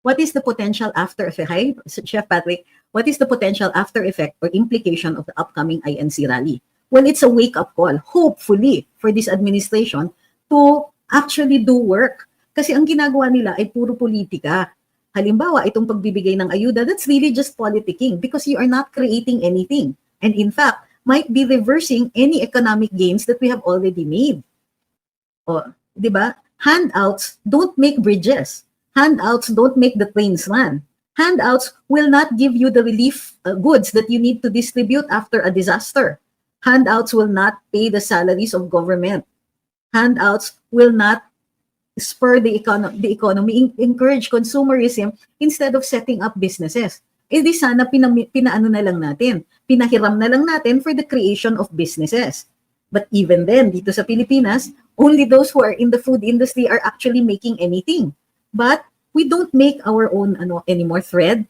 what is the potential after effect? Hi, Chef Patrick, what is the potential after effect or implication of the upcoming INC rally? Well, it's a wake-up call, hopefully, for this administration to actually do work. Kasi ang ginagawa nila ay puro politika. Halimbawa, itong pagbibigay ng ayuda, that's really just politicking because you are not creating anything. And in fact, might be reversing any economic gains that we have already made. O, di ba? Handouts don't make bridges. Handouts don't make the trains run. Handouts will not give you the relief goods that you need to distribute after a disaster. Handouts will not pay the salaries of government. Handouts will not spur the economy, encourage consumerism instead of setting up businesses. Eh di sana pinaano na lang natin, pinahiram na lang natin for the creation of businesses. But even then, dito sa Pilipinas, only those who are in the food industry are actually making anything. But we don't make our own anymore thread.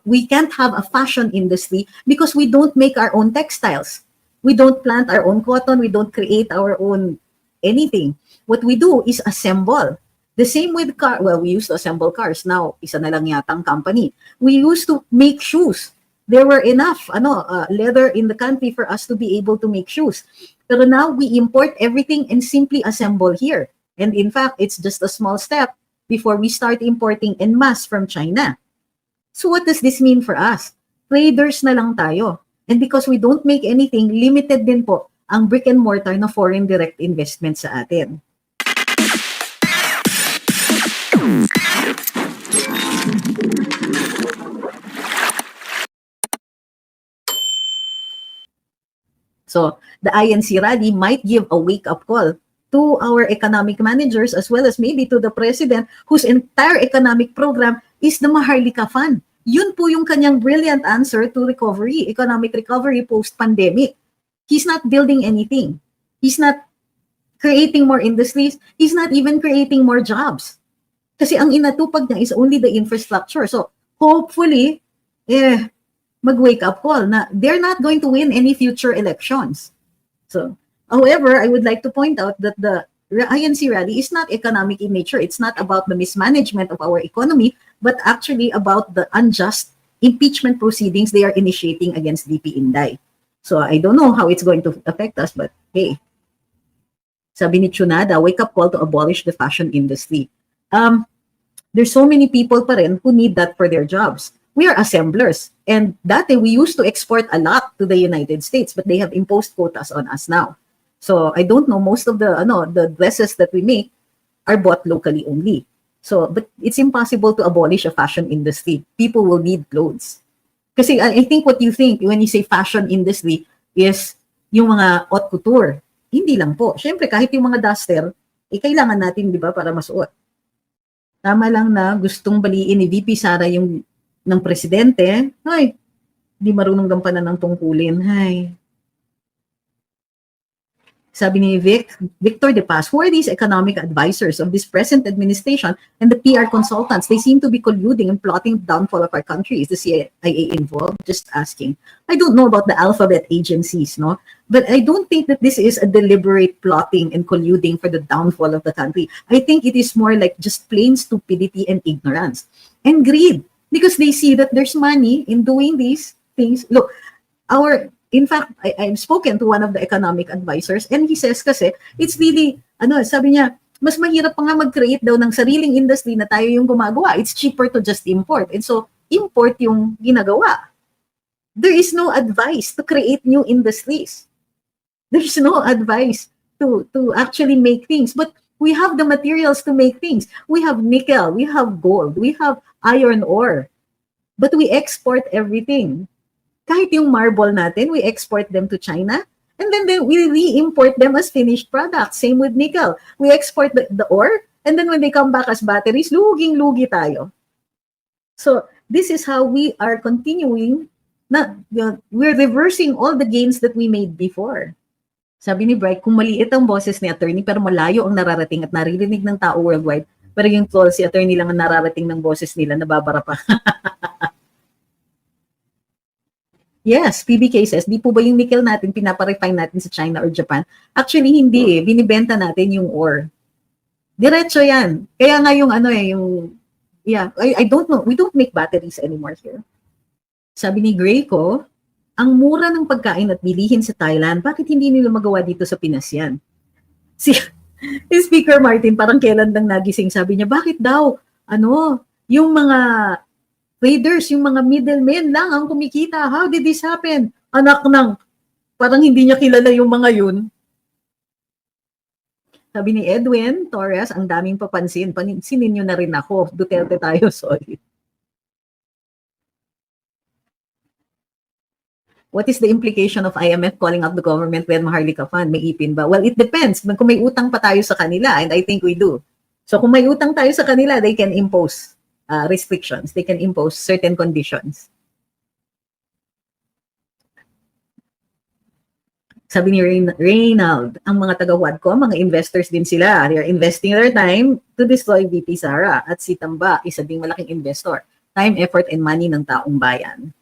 We can't have a fashion industry because we don't make our own textiles. We don't plant our own cotton. We don't create our own anything. What we do is assemble. The same with car. Well, we used to assemble cars. Now, isa na lang yatang company. We used to make shoes. There were enough leather in the country for us to be able to make shoes. Pero now we import everything and simply assemble here. And in fact, it's just a small step before we start importing en masse from China. So what does this mean for us? Traders na lang tayo. And because we don't make anything, limited din po ang brick and mortar na foreign direct investment sa atin. So the INC rally might give a wake-up call to our economic managers as well as maybe to the president whose entire economic program is the Maharlika Fund. Yun po yung kanyang brilliant answer to recovery, economic recovery post-pandemic. He's not building anything. He's not creating more industries. He's not even creating more jobs. Kasi ang inatupag niya is only the infrastructure. So hopefully, mag-wake up call na they're not going to win any future elections. So, however, I would like to point out that the INC rally is not economic in nature. It's not about the mismanagement of our economy, but actually about the unjust impeachment proceedings they are initiating against DP Inday. So I don't know how it's going to affect us, but hey, sabi ni Tsunada, wake up call to abolish the fashion industry. There's so many people pa rin who need that for their jobs. We are assemblers, and dati we used to export a lot to the United States, but they have imposed quotas on us now. So I don't know, most of the dresses that we make are bought locally only. So, but it's impossible to abolish a fashion industry. People will need clothes. Kasi I think what you think when you say fashion industry is yung mga haute couture. Hindi lang po. Siyempre, kahit yung mga duster, kailangan natin, di ba, para masuot. Tama lang na gustong baliin ni VP Sara yung ng presidente. Ay, di marunong gampanan ng tungkulin. Ay. Sabi ni Victor De Paz, who are these economic advisors of this present administration and the PR consultants? They seem to be colluding and plotting the downfall of our country. Is the CIA involved? Just asking. I don't know about the alphabet agencies, no? But I don't think that this is a deliberate plotting and colluding for the downfall of the country. I think it is more like just plain stupidity and ignorance and greed, because they see that there's money in doing these things. Look, in fact, I've spoken to one of the economic advisors and he says kasi, it's really, sabi niya, mas mahirap pa nga mag-create daw ng sariling industry na tayo yung gumagawa. It's cheaper to just import. And so, import yung ginagawa. There is no advice to create new industries. There's no advice to actually make things. But we have the materials to make things. We have nickel, we have gold, we have iron ore. But we export everything. Kahit yung marble natin, we export them to China, and then we re-import them as finished products. Same with nickel. We export the ore, and then when they come back as batteries, luging-lugi tayo. So this is how we are continuing, we're reversing all the gains that we made before. Sabi ni Bright, kung maliit ang boses ni attorney, pero malayo ang nararating at naririnig ng tao worldwide, pero yung tol, si attorney lang ang nararating ng boses nila, nababara pa. Yes, PBK says, di po ba yung nickel natin, pinaparefine natin sa China or Japan? Actually, hindi eh. Binibenta natin yung ore. Diretso yan. Kaya nga yung Yeah, I don't know. We don't make batteries anymore here. Sabi ni Greyco, ang mura ng pagkain at bilihin sa Thailand, bakit hindi nila magawa dito sa Pinas yan? Si Speaker Martin, parang kailan lang nagising, sabi niya, bakit daw, yung mga traders, yung mga middlemen lang ang kumikita. How did this happen? Anak ng, parang hindi niya kilala yung mga yun. Sabi ni Edwin Torres, ang daming papansin. Pansinin nyo na rin ako. Duterte tayo, sorry. What is the implication of IMF calling out the government when Maharlika Fund? May ipin ba? Well, it depends. Kung may utang pa tayo sa kanila, and I think we do. So kung may utang tayo sa kanila, they can impose restrictions. They can impose certain conditions. Sabi ni Reynald, ang mga taga-Wadco, mga investors din sila. They are investing their time to destroy VP Sara. At si Tamba, isa ding malaking investor. Time, effort, and money ng taong bayan.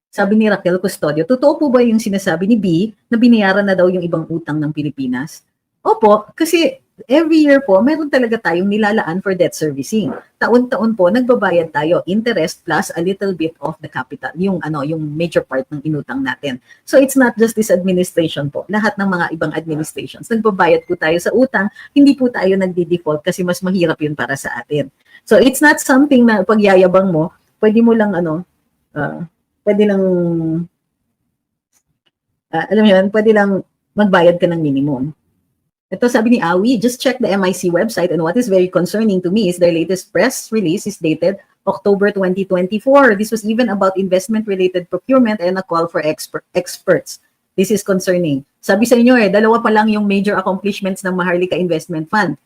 Sabi ni Raquel Custodio, totoo po ba yung sinasabi ni B na binayaran na daw yung ibang utang ng Pilipinas? Opo, kasi every year po, meron talaga tayong nilalaan for debt servicing. Taon-taon po, nagbabayad tayo, interest plus a little bit of the capital, yung major part ng inutang natin. So it's not just this administration po. Lahat ng mga ibang administrations, nagbabayad po tayo sa utang, hindi po tayo nagdi-default kasi mas mahirap yun para sa atin. So it's not something na pagyayabang mo, pwede mo lang pwede lang, alam mo yun, pwede lang magbayad ka ng minimum. Ito sabi ni Awi, just check the MIC website and what is very concerning to me is their latest press release is dated October 2024. This was even about investment-related procurement and a call for experts. This is concerning. Sabi sa inyo dalawa pa lang yung major accomplishments ng Maharlika Investment Fund.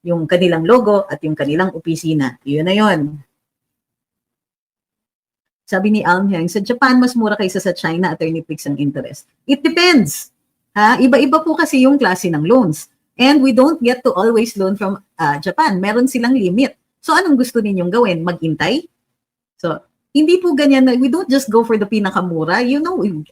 Yung kanilang logo at yung kanilang opisina. Yun na yun. Sabi ni Alm Heng, sa Japan, mas mura kaysa sa China, Attorney Prix ang interest. It depends. Iba-iba po kasi yung klase ng loans. And we don't get to always loan from Japan. Meron silang limit. So anong gusto ninyong gawin? Maghintay? So, hindi po ganyan. We don't just go for the pinakamura.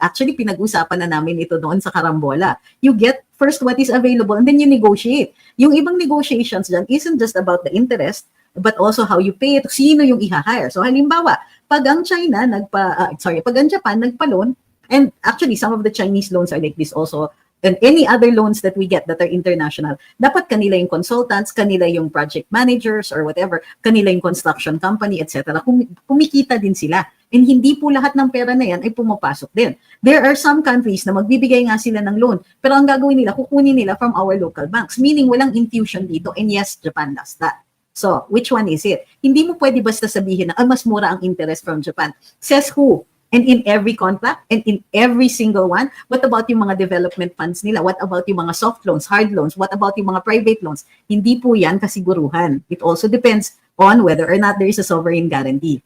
Actually, pinag-usapan na namin ito doon sa Karambola. You get first what is available and then you negotiate. Yung ibang negotiations dyan isn't just about the interest, but also how you pay it, sino yung i-hire. So halimbawa, pag ang Japan nagpa-loan, and actually some of the Chinese loans are like this also, and any other loans that we get that are international, dapat kanila yung consultants, kanila yung project managers or whatever, kanila yung construction company, etc. Kumikita din sila. And hindi po lahat ng pera na yan ay pumapasok din. There are some countries na magbibigay nga sila ng loan, pero ang gagawin nila, kukunin nila from our local banks, meaning walang infusion dito, and yes, Japan does that. So, which one is it? Hindi mo pwede basta sabihin na mas mura ang interest from Japan. Says who? And in every contract, and in every single one, what about yung mga development funds nila? What about yung mga soft loans, hard loans? What about yung mga private loans? Hindi po yan kasiguruhan. It also depends on whether or not there is a sovereign guarantee.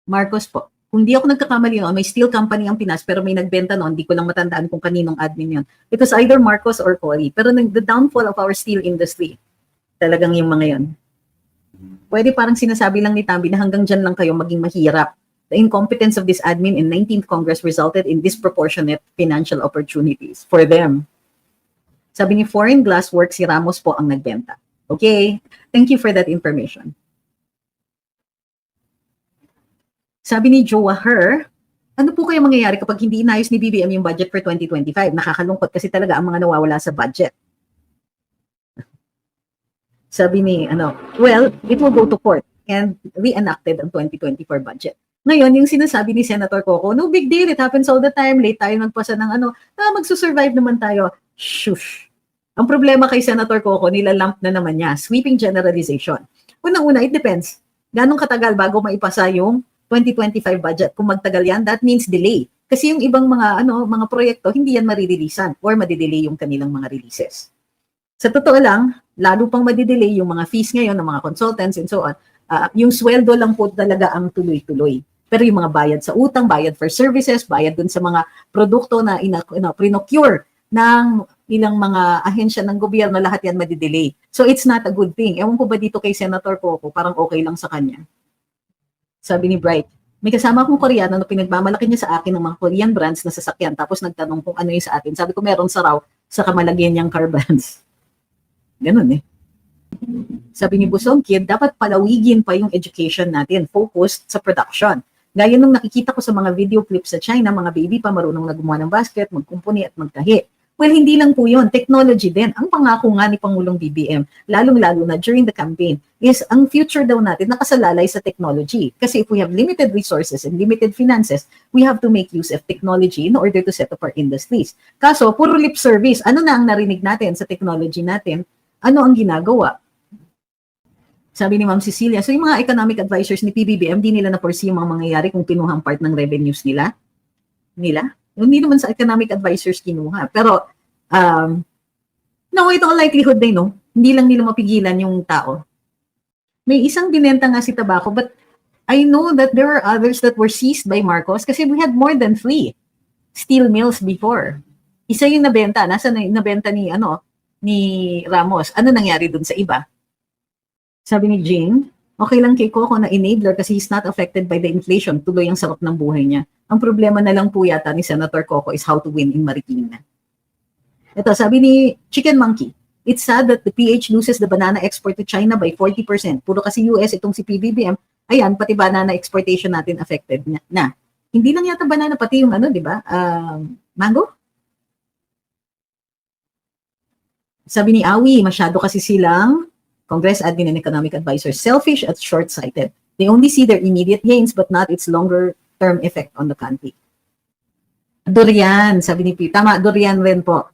Marcos po, kung di ako nagkakamali may steel company ang Pinas, pero may nagbenta noon, di ko lang matandaan kung kaninong admin yun. It was either Marcos or Cory. Pero the downfall of our steel industry, talagang yung mga yun. Pwede parang sinasabi lang ni Tambi na hanggang dyan lang kayo maging mahirap. The incompetence of this admin in 19th Congress resulted in disproportionate financial opportunities for them. Sabi ni Foreign Glass Works, si Ramos po ang nagbenta. Okay, thank you for that information. Sabi ni Joa Her, ano po kaya mangyayari kapag hindi inayos ni BBM yung budget for 2025? Nakakalungkot kasi talaga ang mga nawawala sa budget. Sabi ni, well, it will go to court and re-enacted ang 2024 budget. Ngayon, yung sinasabi ni Senator Coco, no big deal, it happens all the time, late tayo nagpasa ng magsusurvive naman tayo. Shush! Ang problema kay Senator Coco, nilalamp na naman niya, sweeping generalization. Unang-una, it depends. Ganong katagal bago maipasa yung 2025 budget? Kung magtagal yan, that means delay. Kasi yung ibang mga proyekto, hindi yan marireleasan or madidelay yung kanilang mga releases. Sa totoo lang, lalo pang madidelay yung mga fees ngayon ng mga consultants and so on. Yung sweldo lang po talaga ang tuloy-tuloy. Pero yung mga bayad sa utang, bayad for services, bayad dun sa mga produkto na pinocure ng ilang mga ahensya ng gobyerno, lahat yan madidelay. So it's not a good thing. Ewan ko ba dito kay Senator Coco, parang okay lang sa kanya. Sabi ni Bright, may kasama akong Koreano na pinagmamalaki niya sa akin ng mga Korean brands na sasakyan. Tapos nagtanong kung ano yung sa atin. Sabi ko meron sa raw sa kamalagyan niyang car brands. Ganun eh. Sabi ni Busong Kid, dapat palawigin pa yung education natin, focused sa production. Gaya nung nakikita ko sa mga video clips sa China, mga baby pa marunong na gumawa ng basket, magkumpuni at magtahi. Well, hindi lang po yun, technology din. Ang pangako nga ni Pangulong BBM, lalong-lalo na during the campaign, is ang future daw natin nakasalalay sa technology. Kasi if we have limited resources and limited finances, we have to make use of technology in order to set up our industries. Kaso, puro lip service. Ano na ang narinig natin sa technology natin? Ano ang ginagawa? Sabi ni Ma'am Cecilia, so yung mga economic advisors ni PBBM, di nila na-foresee yung mga mangyayari kung kinuha ang part ng revenues nila? Hindi naman sa economic advisors kinuha. Pero, no, ito ang likelihood din, no? Hindi lang nila mapigilan yung tao. May isang binenta nga si Tabaco, but I know that there are others that were seized by Marcos kasi we had more than 3 steel mills before. Isa yung nabenta. Nasa nabenta ni Ramos. Ano nangyari dun sa iba? Sabi ni Jane, okay lang kay Coco na enabler kasi he's not affected by the inflation. Tuloy ang sarap ng buhay niya. Ang problema na lang po yata ni Senator Coco is how to win in Marikina. Ito, sabi ni Chicken Monkey, it's sad that the PH loses the banana export to China by 40%. Puro kasi US itong si PBBM. Ayan, pati banana exportation natin affected na. Hindi lang yata banana, pati yung di ba? Mango? Sabi ni Awi, masyado kasi silang Congress admin and economic advisors, selfish at short-sighted. They only see their immediate gains but not its longer-term effect on the country. Durian, sabi ni P. Tama, durian rin po.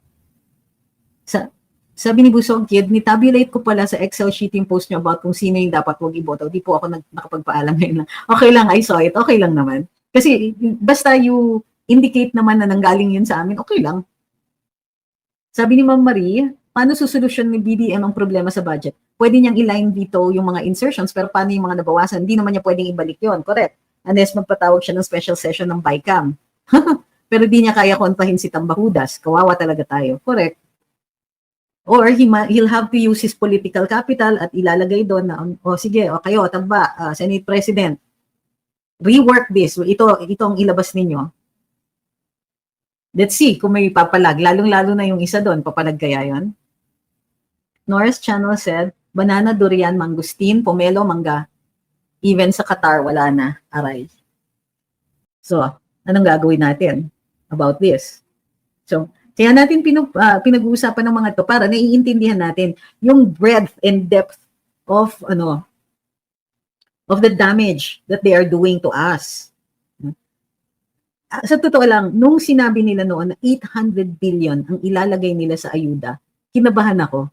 Sabi ni Busog Kid, ni-tabulate ko pala sa Excel sheet yung post nyo about kung sino yung dapat huwag iboto. Di po ako nakapagpaalam ngayon lang. Okay lang, I saw it. Okay lang naman. Kasi basta you indicate naman na nanggaling yun sa amin, okay lang. Sabi ni Ma'am Marie, paano susolusyon ni BBM ang problema sa budget? Pwede niyang i-line dito yung mga insertions, pero paano yung mga nabawasan? Hindi naman niya pwedeng ibalik yon, correct? Unless magpatawag siya ng special session ng BICAM. Pero di niya kaya kontahin si Tambahudas. Kawawa talaga tayo, correct? Or he'll have to use his political capital at ilalagay doon na, sige, kayo, Tamba, Senate President, rework this. Ito ang ilabas ninyo. Let's see kung may papalag. Lalong-lalo na yung isa doon, papalag kaya yon? Norris Channel said, banana, durian, mangustin, pomelo, mangga. Even sa Qatar, wala na. Aray. So, anong gagawin natin about this? So, kaya natin pinag-uusapan ng mga to para naiintindihan natin yung breadth and depth of the damage that they are doing to us. Sa totoo lang, nung sinabi nila noon na 800 billion ang ilalagay nila sa ayuda, kinabahan ako.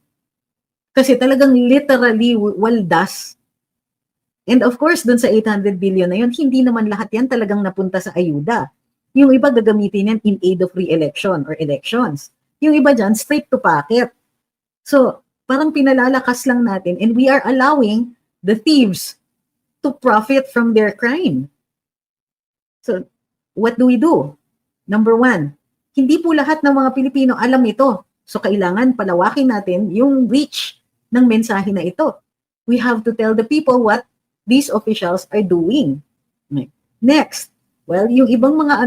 Kasi talagang literally waldas. And of course, dun sa 800 billion na yun, hindi naman lahat yan talagang napunta sa ayuda. Yung iba gagamitin yan in aid of re-election or elections. Yung iba dyan, straight to pocket. So, parang pinalalakas lang natin and we are allowing the thieves to profit from their crime. So, what do? Number 1, hindi po lahat ng mga Pilipino alam ito. So, kailangan palawakin natin yung reach ng mensahe na ito. We have to tell the people what these officials are doing. Next, well, yung ibang mga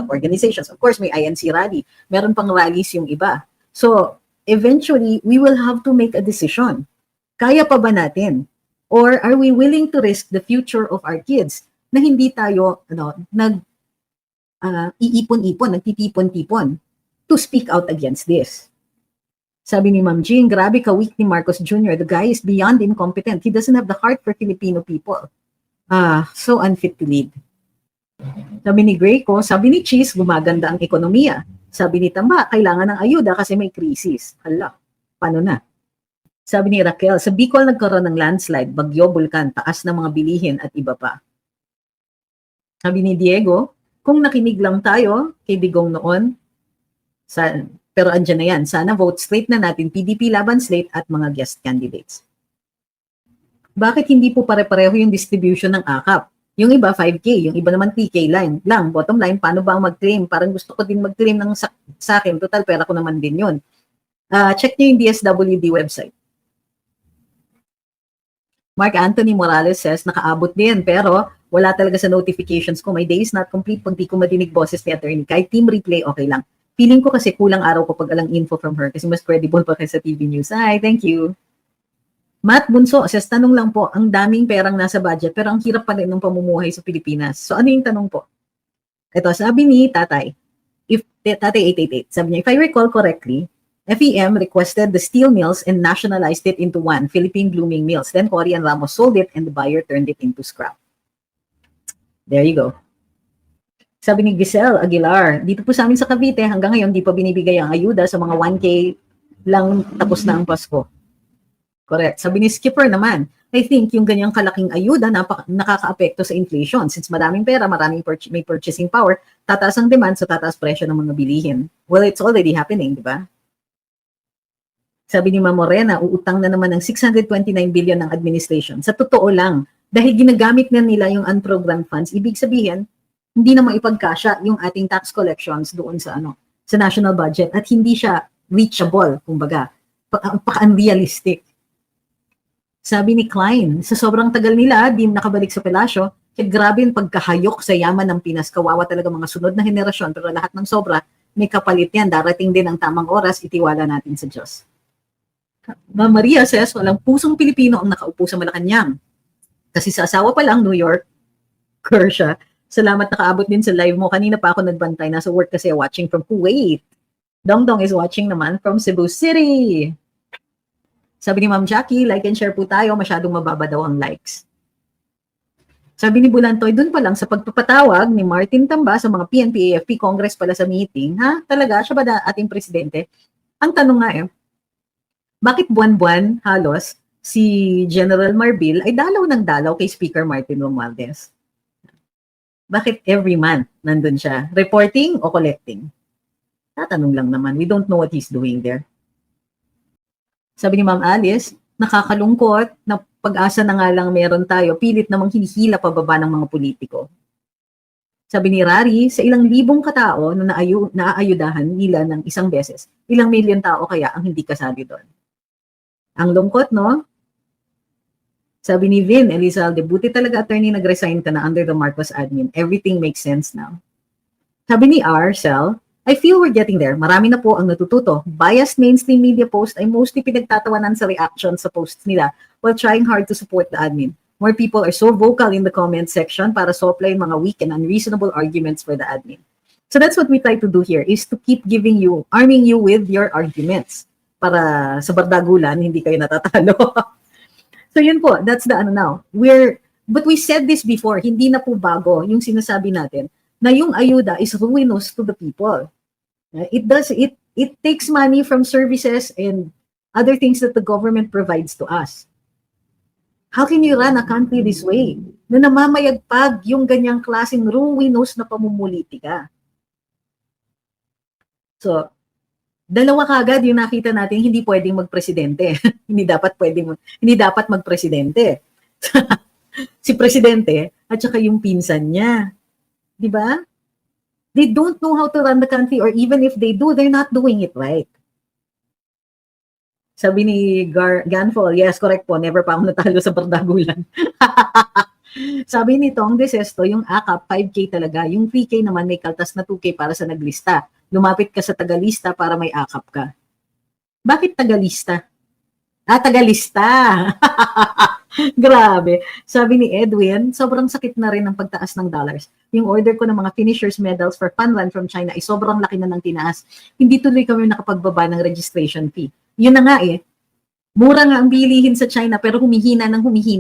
organizations, of course, may INC rally. Meron pang rallies yung iba. So, eventually, we will have to make a decision. Kaya pa ba natin? Or are we willing to risk the future of our kids na hindi tayo nagtitipon-tipon to speak out against this? Sabi ni Ma'am Jean, grabe ka-weak ni Marcos Jr. The guy is beyond incompetent. He doesn't have the heart for Filipino people. So unfit to lead. Sabi ni Grayco, sabi ni Cheese, gumaganda ang ekonomiya. Sabi ni Tamba, kailangan ng ayuda kasi may krisis. Hala, paano na? Sabi ni Raquel, sa Bicol nagkaroon ng landslide, bagyo, bulkan, taas ng mga bilihin at iba pa. Sabi ni Diego, kung nakinig lang tayo kay Digong noon, pero andyan na yan, sana vote straight na natin PDP laban slate at mga guest candidates. Bakit hindi po pare-pareho yung distribution ng AKAP? Yung iba 5K, yung iba naman 3K line lang. Bottom line, paano ba ang mag-claim? Parang gusto ko din mag-claim ng sa akin. Total, pera ko naman din yun. Check nyo yung DSWD website. Mark Anthony Morales says, nakaabot din, pero wala talaga sa notifications ko. My day is not complete pag di ko madinig boses ni attorney. Kahit team replay, okay lang. Feeling ko kasi kulang araw ko pag alang info from her kasi mas credible pa kaysa TV News. Hi, thank you. Matt Bunso, says, tanong lang po, ang daming perang nasa budget pero ang hirap pa rin ng pamumuhay sa Pilipinas. So ano yung tanong po? Ito, sabi ni Tatay, Tatay 888, sabi niya, if I recall correctly, FEM requested the steel mills and nationalized it into one, Philippine Blooming Mills. Then Cory and Ramos sold it and the buyer turned it into scrap. There you go. Sabi ni Giselle Aguilar, dito po sa amin sa Cavite, hanggang ngayon di pa binibigay ang ayuda sa mga 1K lang tapos na ang Pasko. Correct. Sabi ni Skipper naman, I think yung ganyang kalaking ayuda nakaka-apekto sa inflation. Since maraming pera, may purchasing power, tataas ang demand, so tataas presyo ng mga bilihin. Well, it's already happening, di ba? Sabi ni Ma'am Morena, uutang na naman ng 629 billion ng administration. Sa totoo lang, dahil ginagamit na nila yung unprogrammed funds, ibig sabihin, hindi na maipagkasya yung ating tax collections doon sa sa national budget at hindi siya reachable, kumbaga, unrealistic. Sabi ni Klein, sa sobrang tagal nila, di nakabalik sa pelasyo, kaya grabe yung pagkahayok sa yaman ng Pinas. Kawawa talaga mga sunod na henerasyon, pero lahat ng sobra, may kapalit yan. Darating din ang tamang oras, itiwala natin sa Diyos. Ma'am Maria says, walang pusong Pilipino ang nakaupo sa Malacanang. Kasi sa asawa pa lang, New York, Kersha, salamat nakaabot din sa live mo. Kanina pa ako nagbantay, nasa work kasi watching from Kuwait. Dongdong is watching naman from Cebu City. Sabi ni Ma'am Jackie, like and share po tayo, masyadong mababa daw ang likes. Sabi ni Bulantoy, dun pa lang sa pagpapatawag ni Martin Tamba sa mga PNP, AFP, Congress pala sa meeting, ha? Talaga, siya ba ating presidente? Ang tanong nga bakit buwan-buwan halos si General Marbil ay dalaw ng dalaw kay Speaker Martin Romualdez? Bakit every month nandun siya? Reporting o collecting? Tatanong lang naman. We don't know what he's doing there. Sabi ni Ma'am Alice, nakakalungkot na pag-asa na nga lang meron tayo, pilit namang hinihila pababa ng mga politiko. Sabi ni Rari, sa ilang libong katao na naaayudahan nila ng isang beses, ilang milyon tao kaya ang hindi kasali doon. Ang lungkot, no? Sabi ni Vin Elizalde, buti talaga attorney nag-resign ka na under the Marcos admin. Everything makes sense now. Sabi ni R. Cell, I feel we're getting there. Marami na po ang natututo. Biased mainstream media post ay mostly pinagtatawanan sa reaction sa posts nila while trying hard to support the admin. More people are so vocal in the comment section para supply mga weak and unreasonable arguments for the admin. So that's what we try to do here, is to keep arming you with your arguments para sa bardagulan, hindi kayo natatalo. So yun po, that's the now. But we said this before, hindi na po bago yung sinasabi natin na yung ayuda is ruinous to the people. It takes money from services and other things that the government provides to us. How can you run a country this way? Na namamayagpag yung ganyang klaseng ruinous na pamumulitika. So, dalawa kagad yung nakita natin hindi pwedeng magpresidente. hindi dapat magpresidente. Si presidente at saka yung pinsan niya. Di ba? They don't know how to run the country, or even if they do, they're not doing it right. Sabi ni Ganfol, yes, correct po, never pa ako natalo sa bardagulan. Sabi ni Tong De Sesto, yung AKAP, 5K talaga. Yung 3K naman may kaltas na 2K para sa naglista. Lumapit ka sa tagalista para may AKAP ka. Bakit tagalista? Tagalista. Grabe. Sabi ni Edwin, sobrang sakit na rin ang pagtaas ng dollars. Yung order ko ng mga finishers medals for fun run from China ay sobrang laki na ng tinaas. Hindi tuloy kami nakapagbaba ng registration fee. Yun na nga mura nga ang bilihin sa China pero humihina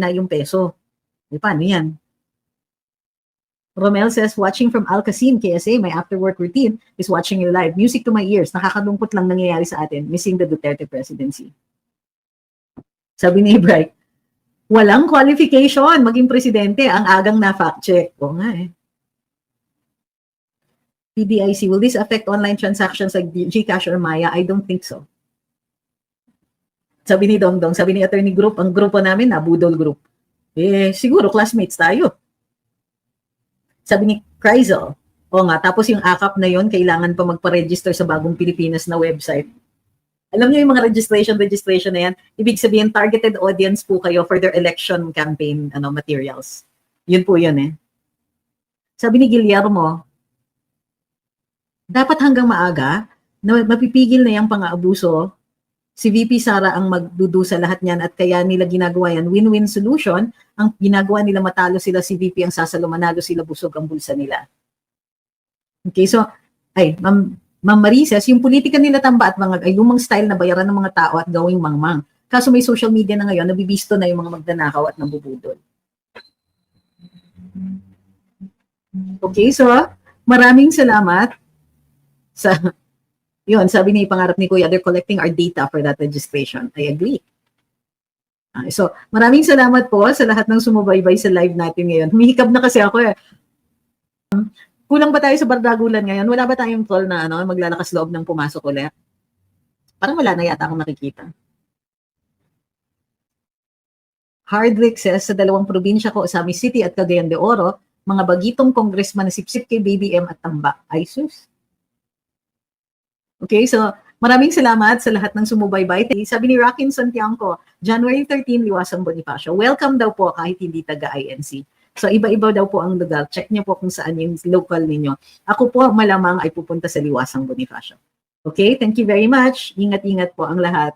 yung peso. Paano yan? Romel says, watching from Al Qasim, KSA, my after-work routine is watching you live. Music to my ears. Nakakalungkot lang nangyayari sa atin. Missing the Duterte presidency. Sabi ni Bright, walang qualification maging presidente, ang agang na fact check. Oo nga PDIC, will this affect online transactions like GCash or Maya? I don't think so. Sabi ni Dongdong, sabi ni Attorney Group, ang grupo namin na Budol Group. Siguro classmates tayo. Sabi ni Crizel, tapos yung AKAP na yon kailangan pa magpa-register sa Bagong Pilipinas na website. Alam niyo yung mga registration na yan, ibig sabihin targeted audience po kayo for their election campaign materials. Yun po yun Sabi ni Guillermo, dapat hanggang maaga, na mapipigil na yung pang-aabuso. Si VP Sara ang magdudu sa lahat niyan at kaya nila ginagawa yan. Win-win solution. Ang ginagawa nila matalo sila, si VP ang sasalo, manalo sila, busog ang bulsa nila. Okay, so, Ma'am Marices, yung politika nila tamba at mga ay lumang style na bayaran ng mga tao at gawing mangmang. Kaso may social media na ngayon, nabibisto na yung mga magdanakaw at nambubudol. Okay, so maraming salamat sa yun, sabi ni pangarap ni Kuya, they're collecting our data for that registration. I agree. So, maraming salamat po sa lahat ng sumubaybay sa live natin ngayon. Humihikab na kasi ako eh. Kulang ba tayo sa bardagulan ngayon? Wala ba tayong toll na maglalakas loob ng pumasok ulit? Parang wala na yata akong nakikita. Hardwick says, sa dalawang probinsya ko, Osamis City at Cagayan de Oro, mga bagitong congressman na sipsip kay BBM at Tamba. Ay sus. Okay, so maraming salamat sa lahat ng sumubaybay. Sabi ni Rakin Santiangco, January 13, Liwasang Bonifacio. Welcome daw po kahit hindi taga-INC. So iba-iba daw po ang lugar. Check niyo po kung saan yung local ninyo. Ako po malamang ay pupunta sa Liwasang Bonifacio. Okay, thank you very much. Ingat-ingat po ang lahat.